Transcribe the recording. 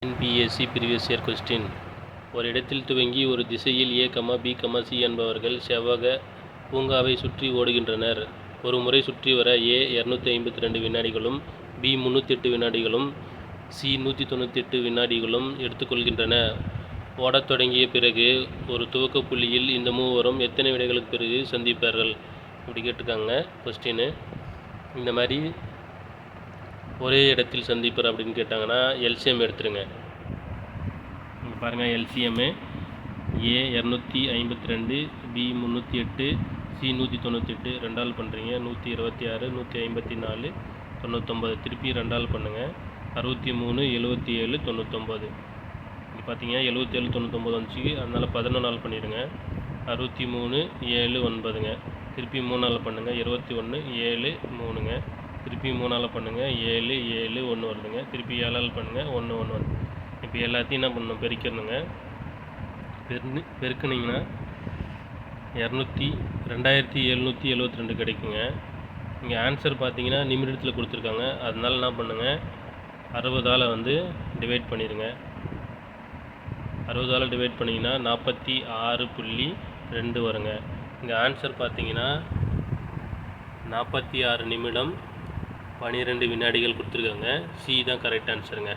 NPSC previous year question. ஒரு இடத்தில் துவங்கி ஒரு திசையில் A, B, C என்பவர்கள் செவ்வக பூங்காவை சுற்றி ஓடுகின்றனர். ஒரு முறை சுற்றி வர A 252 வினாடிகளும், B 308 வினாடிகளும், C 198 வினாடிகளும் எடுத்துக்கொள்கின்றன. ஓடத் தொடங்கிய பிறகு ஒரு துவக்க புள்ளியில் இந்த மூவரும் எத்தனை வினாடிகளுக்கு பிறகு சந்திப்பார்கள்? இப்படி கேட்டிருக்காங்க கொஸ்டின். இந்த மாதிரி ஒரே இடத்தில் சந்திப்பர் அப்படின்னு கேட்டாங்கன்னா எல்சிஎம் எடுத்துருங்க. இங்கே பாருங்கள், எல்சிஎம் A 252, B 308, C 198 ரெண்டால் பண்ணுறீங்க. 126, 154, 99 திருப்பி ரெண்டால் பண்ணுங்கள். 63, 77, 99. இங்கே பார்த்தீங்க 77, 99 வந்துச்சு, அதனால் 11 பண்ணிடுங்க. 63, 7, 9ங்க. திருப்பி 3 பண்ணுங்கள். 21, 7, 3ங்க. திருப்பி 3 பண்ணுங்கள். 7, 7, 1 வருதுங்க. திருப்பி 7 பண்ணுங்கள். 1, 1 வருது. இப்போ எல்லாத்தையும் என்ன பண்ணணும்? பெருக்கிடணுங்க. பெருக்குனிங்கன்னா 2772 கிடைக்குங்க. இங்கே ஆன்சர் பார்த்தீங்கன்னா நிமிடத்தில் கொடுத்துருக்காங்க. அதனால என்ன பண்ணுங்கள், 60ஆல் டிவைட் பண்ணிடுங்க. 60ஆல் டிவைட் பண்ணிங்கன்னா 46.2 வருங்க. இங்கே ஆன்சர் பார்த்தீங்கன்னா 46 நிமிடம் 12 வினாடிகள் கொடுத்துருக்காங்க. சி தான் கரெக்ட் ஆன்சருங்க.